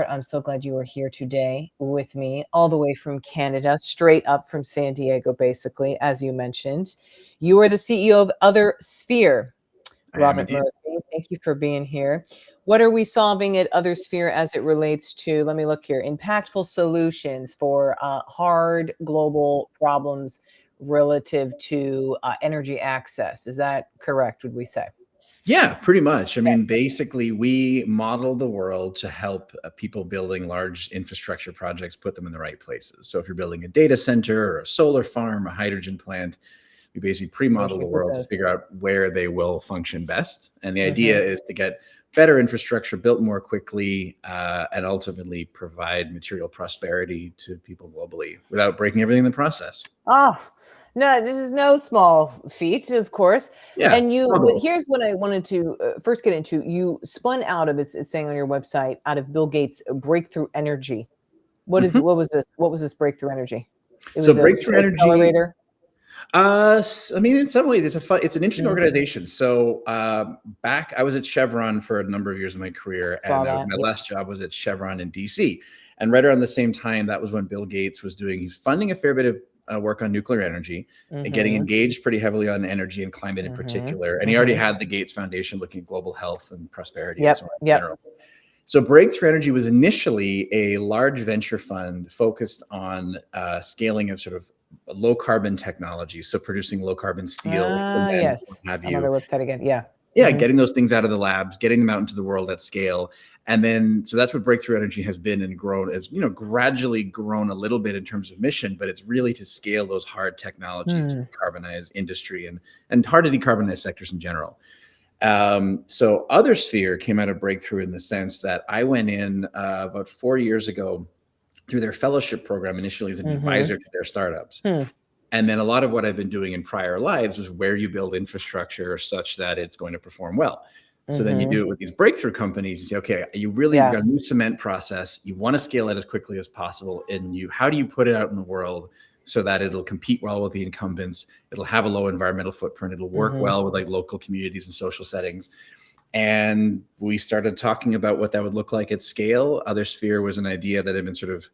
I'm so glad you are here today with me, all the way from Canada, straight up from San Diego, basically, as you mentioned. You are the CEO of Othersphere, I am Robert indeed. Murphy. Thank you for being here. What are we solving at Othersphere as it relates to, let me look here, impactful solutions for hard global problems relative to energy access? Is that correct, would we say? Yeah, pretty much. I mean, basically, we model the world to help people building large infrastructure projects put them in the right places. So if you're building a data center or a solar farm, a hydrogen plant, we basically Where pre-model should the we put world to those? figure out where they will function best. And the idea Mhm. is to get better infrastructure built more quickly and ultimately provide material prosperity to people globally without breaking everything in the process. Oh, no, this is no small feat, of course. Yeah. And you, but Bravo. here's what I wanted to first get into. You spun out of it's saying on your website out of Bill Gates' breakthrough energy. Mhm. What was this? What was this breakthrough energy? It So was a breakthrough energy. accelerator. I mean, in some ways, it's an interesting Mm, organization. So back, I was at Chevron for a number of years of my career, saw and that. my Yeah. last job was at Chevron in DC. And right around the same time, that was when Bill Gates was he's funding a fair bit of work on nuclear energy and getting Mm-hmm. engaged pretty heavily on energy and climate in Mm-hmm. particular. And he already Mm-hmm. had the Gates Foundation looking at global health and prosperity and Yep. so on in Yep. general. So Breakthrough Energy was initially a large venture fund focused on scaling of sort of low carbon technologies, so producing low carbon steel, Ah, cement, what yes. have I'm on you. their website again. Yeah. Yeah, Mm-hmm. getting those things out of the labs, getting them out into the world at scale. And then, so that's what Breakthrough Energy has been and grown, as gradually grown a little bit in terms of mission, but it's really to scale those hard technologies to Hmm. decarbonize industry and hard to decarbonize sectors in general. So Othersphere came out of Breakthrough in the sense that I went in about 4 years ago through their fellowship program, initially as an Mm-hmm. advisor to their startups. Hmm. And then a lot of what I've been doing in prior lives was where you build infrastructure such that it's going to perform well. So then you Mm-hmm. do it with these breakthrough companies. You say, okay, you've Yeah. got a new cement process. You want to scale it as quickly as possible. And how do you put it out in the world so that it'll compete well with the incumbents? It'll have a low environmental footprint. It'll work Mm-hmm. well with like local communities and social settings. And we started talking about what that would look like at scale. Othersphere was an idea that had been sort of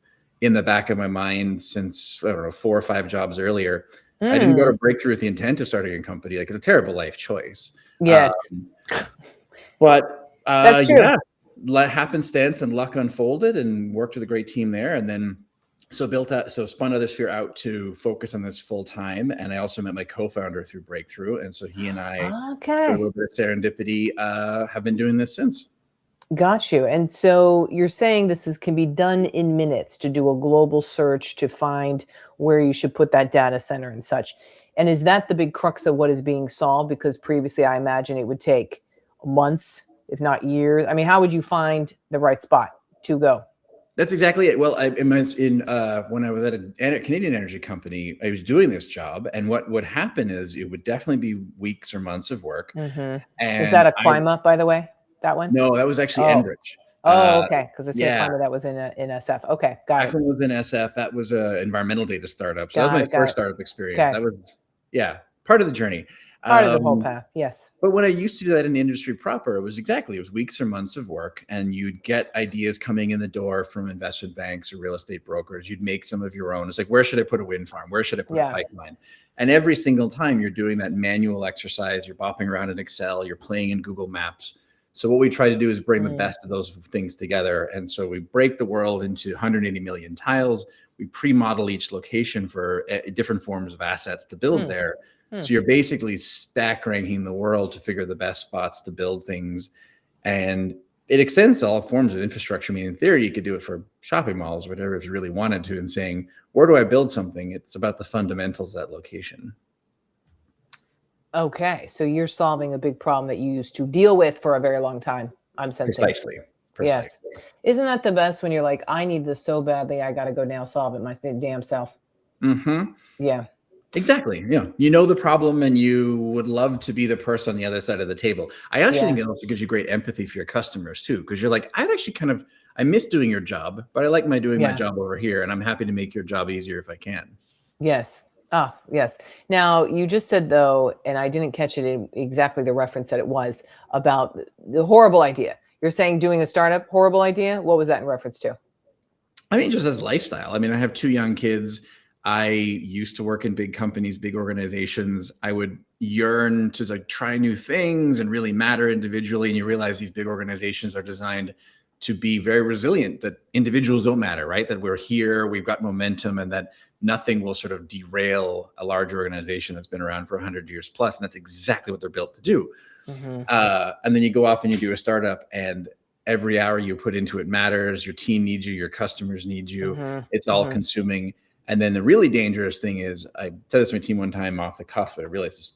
in the back of my mind since, I don't know, 4 or 5 jobs earlier. I didn't go to Mm. Breakthrough with the intent of starting a company. Like, it's a terrible life choice. Yes. But That's true. yeah, happenstance and luck unfolded and worked with a great team there. And then spun Othersphere out to focus on this full time. And I also met my co-founder through Breakthrough. And so he and I, through a Okay. little bit of serendipity, have been doing this since. Got you. And so you're saying can be done in minutes to do a global search to find where you should put that data center and such. And is that the big crux of what is being solved? Because previously I imagine it would take months, if not years. I mean, how would you find the right spot to go? That's exactly it. Well, when I was at a Canadian energy company, I was doing this job, and what would happen is it would definitely be weeks or months of work. Mm-hmm. Is that And a climb up, by the way? That one? no, that was actually Oh, Enbridge. oh, okay. Because I see a Yeah, climber that was in SF. Okay, got it. Actually was in SF. That was an environmental data startup. So that was Got my it. Got first it. startup experience. Okay. That was, yeah, part of the journey. Part of the whole Um, path. Yes. But when I used to do that in the industry proper, it was weeks or months of work, and you'd get ideas coming in the door from investment banks or real estate brokers. You'd make some of your own. It's like, where should I put a wind farm? Where should I put a Yeah. pipeline? And every single time you're doing that manual exercise, you're bopping around in Excel, you're playing in Google Maps. So what we try to do is bring the best of those things together. And so we break the world into 180 million tiles. We pre-model each location for different forms of assets to build there. So you're basically stack ranking the world to figure the best spots to build things. And it extends to all forms of infrastructure. I mean, in theory, you could do it for shopping malls or whatever if you really wanted to, and saying, where do I build something? It's about the fundamentals of that location. Okay, so you're solving a big problem that you used to deal with for a very long time, I'm sensing. Precisely. Yes. Precisely. Isn't that the best when you're like, I need this so badly, I got to go now solve it damn self? Mm-hmm. Yeah. Exactly. You know the problem, and you would love to be the person on the other side of the table. I actually Yeah. think it also gives you great empathy for your customers too, because you're like, I miss doing your job, but I like doing my Yeah. job over here, and I'm happy to make your job easier if I can. Yes. Ah, yes. Now, you just said, though, and I didn't catch it in exactly the reference that it was about the horrible idea. You're saying doing a startup, horrible idea? What was that in reference to? I mean, just as lifestyle. I mean, I have 2 young kids. I used to work in big companies, big organizations. I would yearn to like try new things and really matter individually. And you realize these big organizations are designed to be very resilient, that individuals don't matter, right? That we're here, we've got momentum, and that nothing will sort of derail a large organization that's been around for 100 years plus. And that's exactly what they're built to do. Mm-hmm. And then you go off and you do a startup, and every hour you put into it matters. Your team needs you, your customers need you. Mm-hmm. It's all Mm-hmm. consuming. And then the really dangerous thing is, I said this to my team one time off the cuff, but I realized this,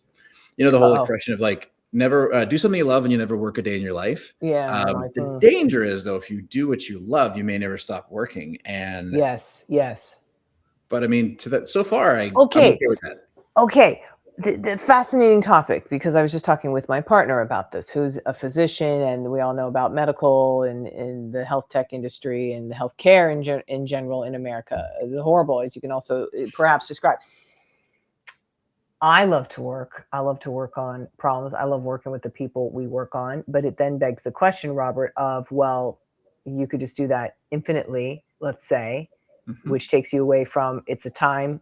the whole Uh-oh. expression of like, never do something you love and you never work a day in your life. Yeah. Like, The danger is, though, if you do what you love, you may never stop working. And yes. Yes. but I mean, to that, so far, I'm Okay. okay with that. Okay. The fascinating topic, because I was just talking with my partner about this, who's a physician, and we all know about medical and in the health tech industry and the healthcare in general in America. The horrible, as you can also perhaps describe. I love to work. I love to work on problems. I love working with the people we work on. But it then begs the question, Robert, of, well, you could just do that infinitely, let's say, which takes you away from, it's a time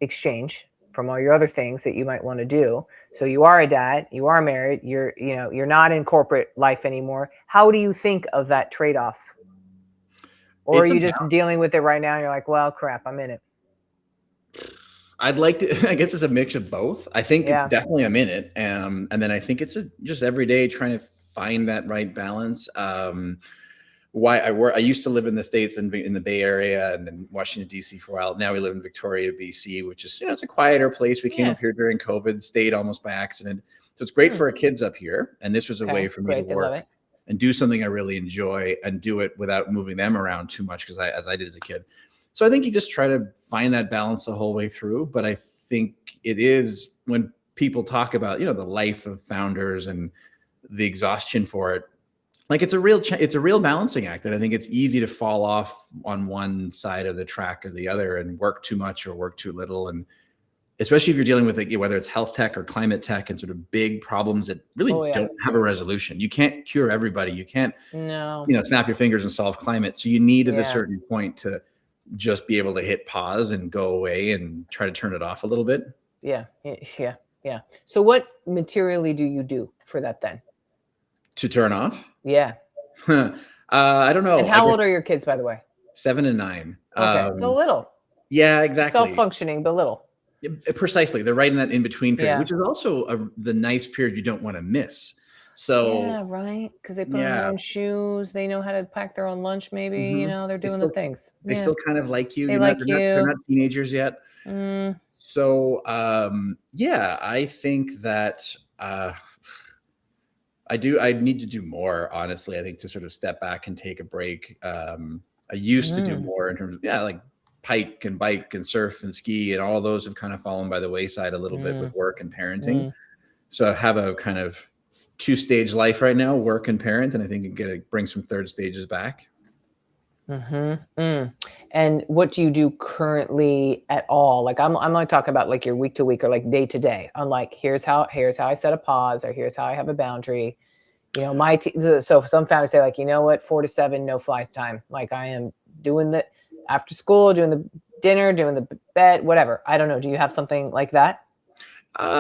exchange from all your other things that you might want to do. So you are a dad, you are married, you're not in corporate life anymore. How do you think of that trade-off? Or are you just dealing with it right now and you're like, well, crap, I'm in it? I'd like to, I guess it's a mix of both. I think it's Yeah. definitely I'm in it. And then I think it's just every day trying to find that right balance. I used to live in the States and in the Bay Area and then Washington, D.C. for a while. Now we live in Victoria, BC, which is, it's a quieter place. We came up here during COVID, stayed almost by accident. So it's great for our kids up here. And this was a way for me to work and do something I really enjoy and do it without moving them around too much, as I did as a kid. So I think you just try to find that balance the whole way through. But I think it is, when people talk about, the life of founders and the exhaustion for it, like it's a real balancing act. And I think it's easy to fall off on one side of the track or the other and work too much or work too little. And especially if you're dealing with whether it's health tech or climate tech and sort of big problems that really don't have a resolution. You can't cure everybody. You can't, snap your fingers and solve climate. So you need at a certain point to just be able to hit pause and go away and try to turn it off a little bit. Yeah. So what materially do you do for that then? To turn off? Yeah. I don't know. And how old are your kids, by the way? 7 and 9. Okay, so little. Yeah, exactly. Self-functioning, but little. Precisely. They're right in that in-between period, which is also the nice period you don't want to miss. So yeah, right. Because they put on their own shoes. They know how to pack their own lunch. Maybe they're doing the things. They still kind of like you. They like you. They're not teenagers yet. So I think that I need to do more. Honestly, I think to sort of step back and take a break. I used to do more in terms of like hike and bike and surf and ski, and all those have kind of fallen by the wayside a little bit with work and parenting. So I have a kind of 2-stage life right now, work and parent, and I think it bring some third stages back. And what do you do currently at all? Like I'm going to talk about like your week to week or like day to day. I'm like, here's how I set a pause, or here's how I have a boundary. So some founders say like, 4 to 7, no fly time. Like I am doing the after school, doing the dinner, doing the bed, whatever. I don't know. Do you have something like that?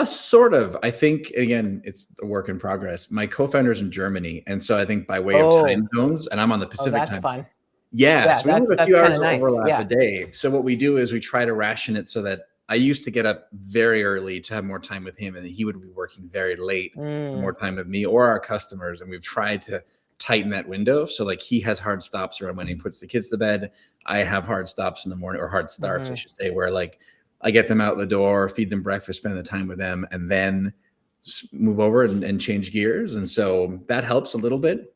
Sort of. I think, again, it's a work in progress. My co-founder is in Germany. And so I think by way of time zones, and I'm on the Pacific time. That's fun. Yeah. So we have a few hours of overlap a day. So what we do is we try to ration it so that I used to get up very early to have more time with him, and he would be working very late, more time with me or our customers. And we've tried to tighten that window. So like he has hard stops around when he puts the kids to bed. I have hard stops in the morning, or hard starts, I should say, where like I get them out the door, feed them breakfast, spend the time with them, and then move over and change gears. And so that helps a little bit.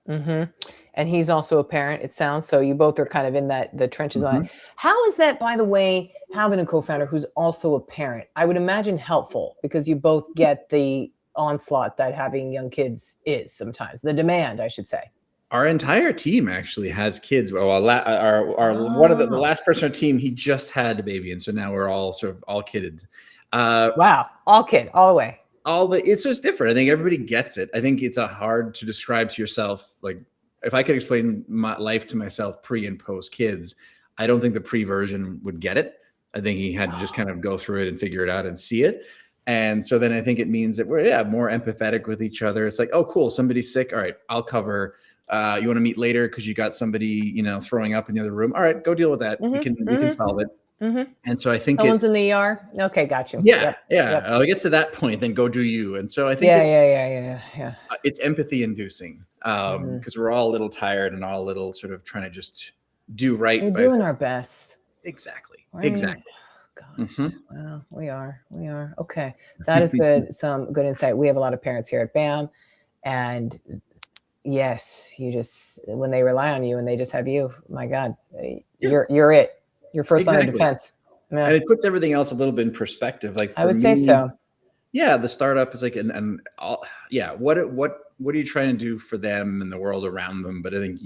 And he's also a parent, it sounds. So you both are kind of in the trenches on it. How is that, by the way, having a co-founder who's also a parent? I would imagine helpful, because you both get the onslaught that having young kids is sometimes, the demand, I should say. Our entire team actually has kids. Well, one of the last person on our team, he just had a baby, and so now we're all sort of all kidded. Wow, all kid, all the way. it's just different. I think everybody gets it. I think it's a hard to describe to yourself. Like if I could explain my life to myself pre and post kids, I don't think the pre version would get it. I think he had to just kind of go through it and figure it out and see it. And so then I think it means that we're more empathetic with each other. It's like, oh, cool, somebody's sick. All right, I'll cover. You want to meet later because you got somebody, throwing up in the other room. All right, go deal with that. We can solve it. And so I think someone's in the ER. Okay, got you. Yeah, Yep. yeah. Yep. It gets to that point, then go do you. And so I think Yeah. it's empathy inducing because we're all a little tired and all a little sort of trying to just do right. We're doing our best. Exactly. Right? Exactly. Gosh, well, we are. Okay, that is good. Some good insight. We have a lot of parents here at BAM, and yes, when they rely on you and they just have you, my God, you're it. Your first line of defense. Yeah. And it puts everything else a little bit in perspective. Like I would say so. Yeah, the startup is like, what are you trying to do for them and the world around them? But I think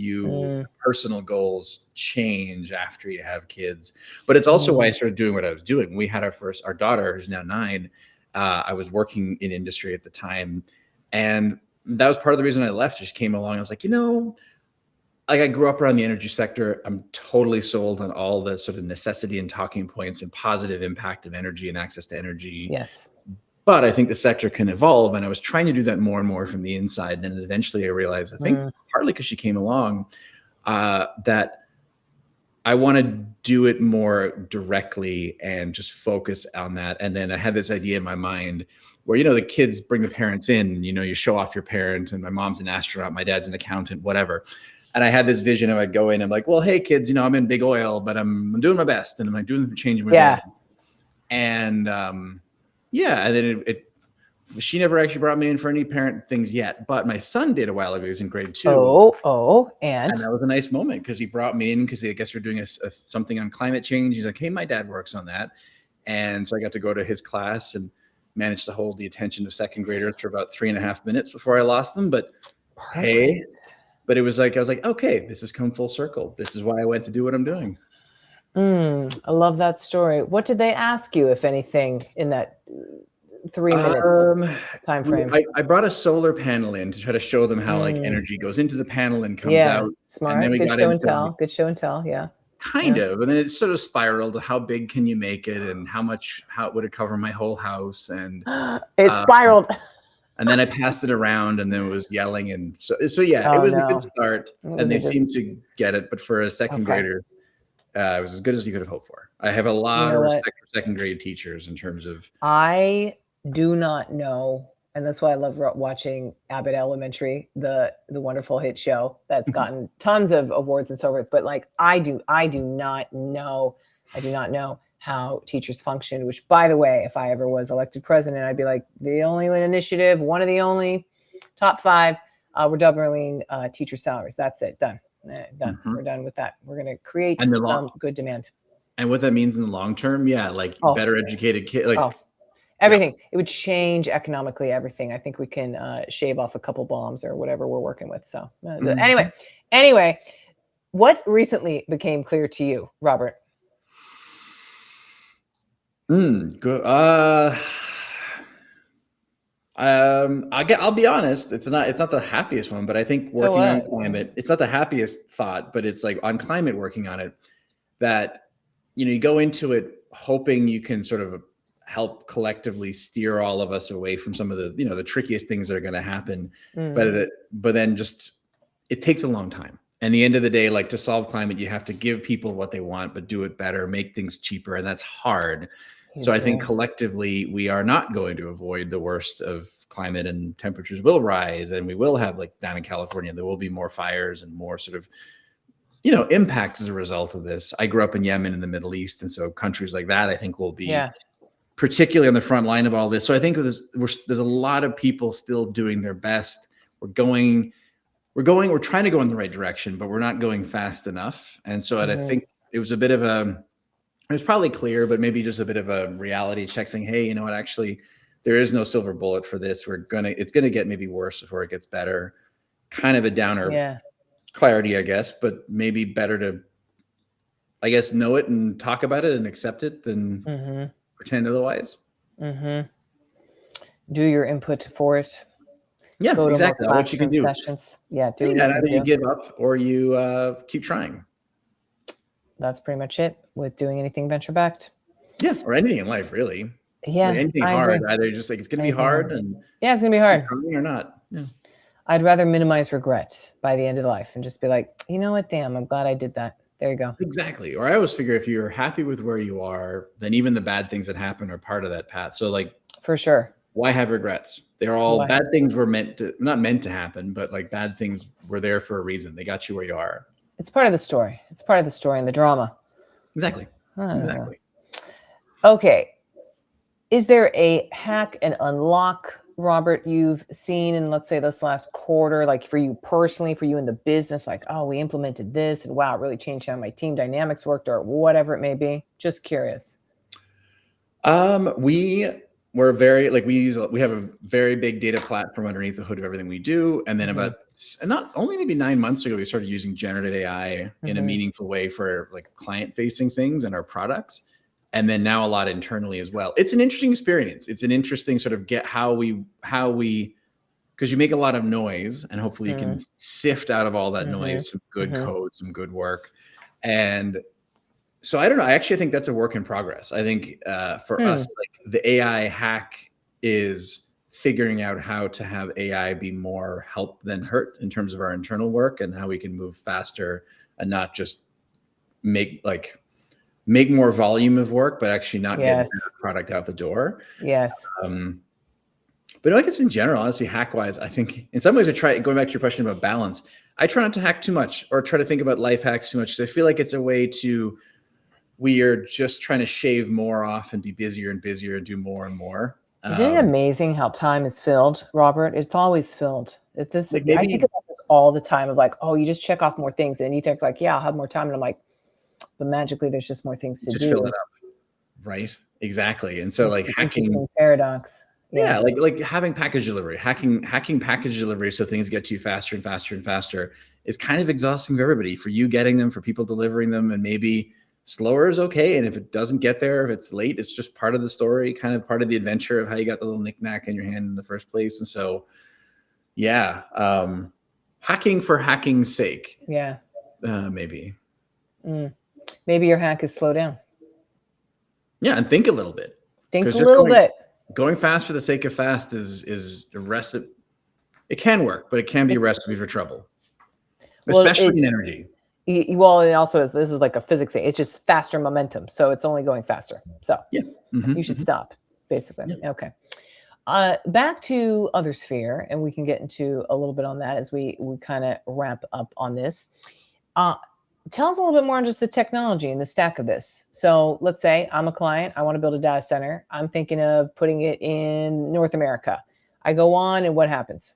personal goals change after you have kids. But it's also why I started doing what I was doing. We had our daughter, who's now 9. I was working in industry at the time, and that was part of the reason I left. Just came along. I was like, I grew up around the energy sector. I'm totally sold on all the sort of necessity and talking points and positive impact of energy and access to energy. Yes. But I think the sector can evolve. And I was trying to do that more and more from the inside. Then eventually I realized, I think partly because she came along, that I want to do it more directly and just focus on that. And then I had this idea in my mind where, the kids bring the parents in, you show off your parent, and my mom's an astronaut, my dad's an accountant, whatever. And I had this vision of I'd go in, I'm like, well, hey kids, I'm in big oil, but I'm doing my best, and I'm like doing the change my dad. And and then she never actually brought me in for any parent things yet, but my son did a while ago. He was in grade 2. And that was a nice moment because he brought me in because I guess we're doing something on climate change. He's like, hey, my dad works on that. And so I got to go to his class and managed to hold the attention of second graders for about 3.5 minutes before I lost them. But hey, but it was like, I was like, okay, this has come full circle. This is why I went to do what I'm doing. I love that story. What did they ask you, if anything, in that 3 minutes time frame? I brought a solar panel in to try to show them how energy goes into the panel and comes out. Smart. And then we Good got show and tell. Good show and tell. Yeah. Kind of. And then it sort of spiraled to how big can you make it and how would it cover my whole house? And it spiraled. And then I passed it around, and then it was yelling. And so yeah, it was a good start, and they seemed to get it. But for a second grader, it was as good as you could have hoped for. I have a lot of respect for second grade teachers in terms of. I do not know, and that's why I love watching Abbott Elementary, the wonderful hit show that's gotten tons of awards and so forth. But like, I do not know how teachers function, which, by the way, if I ever was elected president, I'd be like, the only initiative, one of the only top 5, we're doubling teacher salaries. That's it. Done. We're done with that. We're going to create some good demand. And what that means in the long term, better educated kids. Everything. It would change economically everything. I think we can shave off a couple bombs or whatever we're working with. So anyway, what recently became clear to you, Robert? Good. I'll be honest. It's not the happiest one, but I think working on climate, it's not the happiest thought, but it's like on climate, working on it, that, you go into it hoping you can sort of help collectively steer all of us away from some of the, the trickiest things that are going to happen. But then just, it takes a long time. And the end of the day, like, to solve climate, you have to give people what they want, but do it better, make things cheaper. And that's hard. So I think collectively, we are not going to avoid the worst of climate, and temperatures will rise, and we will have, like down in California, there will be more fires and more sort of, impacts as a result of this. I grew up in Yemen in the Middle East. And so countries like that, I think, will be particularly on the front line of all this. So I think there's a lot of people still doing their best. We're trying to go in the right direction, but we're not going fast enough. And so I think it was a bit of it was probably clear, but maybe just a bit of a reality check saying, hey, you know what, actually, there is no silver bullet for this. It's going to get maybe worse before it gets better. Kind of a downer clarity, I guess, but maybe better to, I guess, know it and talk about it and accept it than pretend otherwise. Do your input for it. Yeah, Go to more exactly. What you can classroom do. sessions. Yeah, do what Yeah, you and can either you do. give up or you keep trying. That's pretty much it with doing anything venture backed. Yeah, or anything in life, really. Like Yeah, anything I hard, agree. either just like it's going to be Anything hard hard. and Yeah, it's gonna be keep hard. trying or not. Yeah. I'd rather minimize regret by the end of life and just be like, you know what, damn, I'm glad I did that. There you go. Exactly. Or I always figure if you're happy with where you are, then even the bad things that happen are part of that path. So like, For sure. why have regrets? They're all Why bad have things were not meant to happen, but like bad things were there for a reason. They got you where you are. It's part of the story. It's part of the story and the drama. Exactly. Exactly. Okay. Is there a hack and unlock, Robert, you've seen in, let's say, this last quarter, like for you personally, for you in the business, like, oh, we implemented this and wow, it really changed how my team dynamics worked or whatever it may be? Just curious. We were we have a very big data platform underneath the hood of everything we do. And then about not only maybe 9 months ago, we started using generative AI in a meaningful way for like client facing things and our products. And then now a lot internally as well. It's an interesting experience. It's an interesting sort of get how we, because you make a lot of noise and hopefully you can sift out of all that noise, some good code, some good work. And so I don't know. I actually think that's a work in progress. I think for us, like the AI hack is figuring out how to have AI be more help than hurt in terms of our internal work and how we can move faster and not just make more volume of work, but actually not get product out the door. Yes. But no, I guess in general, honestly, hack wise, I think in some ways I try going back to your question about balance. I try not to hack too much or try to think about life hacks too much because I feel like it's a way to, we are just trying to shave more off and be busier and busier and do more and more. Isn't it amazing how time is filled, Robert? It's always filled. I think about this all the time of like, oh, you just check off more things and you think like, yeah, I'll have more time. And I'm like, but magically there's just more things to do. Fill it up. Right. Exactly. And so like hacking paradox. Yeah, like having package delivery, hacking package delivery so things get to you faster and faster and faster is kind of exhausting for everybody. For you getting them, for people delivering them, and maybe slower is okay. And if it doesn't get there, if it's late, it's just part of the story, kind of part of the adventure of how you got the little knickknack in your hand in the first place. And so, yeah, hacking for hacking's sake. Yeah, maybe. Maybe your hack is slow down. Yeah, and think a little bit. Think a little bit. Going fast for the sake of fast is a recipe. It can work, but it can be a recipe for trouble, especially in energy. Well, it also is. This is like a physics thing. It's just faster momentum, so it's only going faster. So yeah, you should stop, basically. Yeah. Okay. Back to Othersphere, and we can get into a little bit on that as we kind of wrap up on this. Tell us a little bit more on just the technology and the stack of this. So let's say I'm a client. I want to build a data center. I'm thinking of putting it in North America. I go on, and what happens?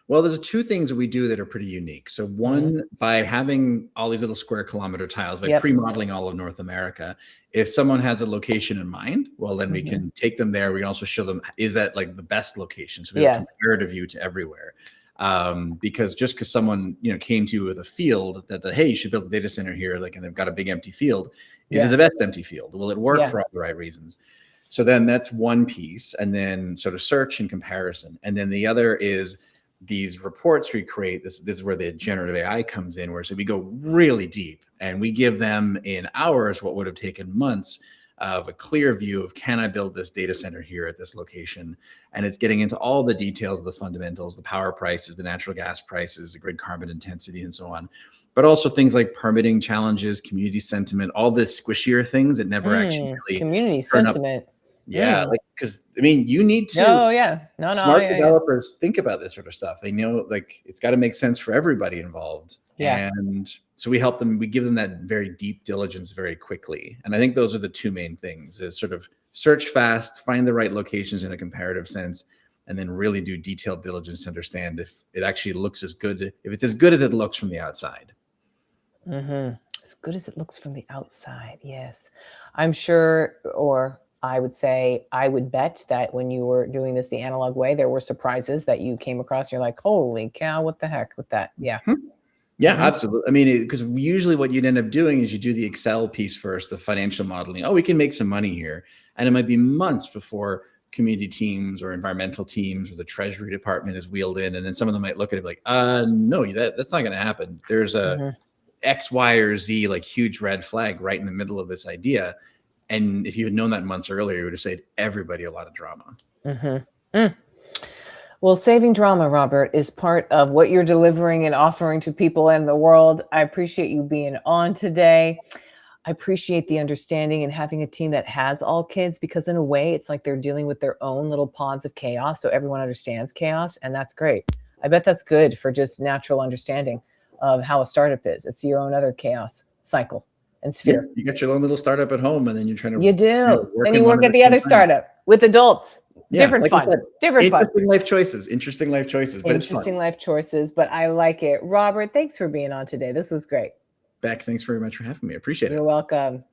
Well, there's two things that we do that are pretty unique. So one, by having all these little square kilometer tiles, by pre-modeling all of North America, if someone has a location in mind, well, then we can take them there. We can also show them, is that like the best location? So we have a comparative view to everywhere. Because just because someone came to you with a field that hey, you should build a data center here, like, and they've got a big empty field, is it the best empty field? Will it work for all the right reasons? So then that's one piece, and then sort of search and comparison, and then the other is these reports we create. This is where the generative AI comes in, where so we go really deep and we give them in hours what would have taken months of a clear view of, can I build this data center here at this location? And it's getting into all the details of the fundamentals, the power prices, the natural gas prices, the grid carbon intensity, and so on. But also things like permitting challenges, community sentiment, all the squishier things that never actually really community sentiment. Yeah, like, because I mean, you need to. Smart developers think about this sort of stuff. They know, like, it's got to make sense for everybody involved. And so we help them. We give them that very deep diligence very quickly. And I think those are the two main things: is sort of search fast, find the right locations in a comparative sense, and then really do detailed diligence to understand if it actually looks as good, if it's as good as it looks from the outside. As good as it looks from the outside. Yes, I'm sure. Or I would say, I would bet that when you were doing this the analog way, there were surprises that you came across. You're like, holy cow, what the heck with that? Yeah. Yeah, absolutely. I mean, because usually what you'd end up doing is you do the Excel piece first, the financial modeling. Oh, we can make some money here. And it might be months before community teams or environmental teams, or the treasury department is wheeled in. And then some of them might look at it like, no, that's not going to happen. There's a X, Y, or Z, like huge red flag right in the middle of this idea. And if you had known that months earlier, you would have saved everybody a lot of drama. Well, saving drama, Robert, is part of what you're delivering and offering to people in the world. I appreciate you being on today. I appreciate the understanding and having a team that has all kids, because in a way, it's like they're dealing with their own little pods of chaos. So everyone understands chaos, and that's great. I bet that's good for just natural understanding of how a startup is. It's your own other chaos cycle and sphere. Yeah, you got your own little startup at home, and then you're trying to And you work at the other startup with adults. Different fun. Different fun. Interesting life choices. Interesting life choices. But it's fun. Interesting life choices, but I like it. Robert, thanks for being on today. This was great. Beck, thanks very much for having me. I appreciate it. You're welcome.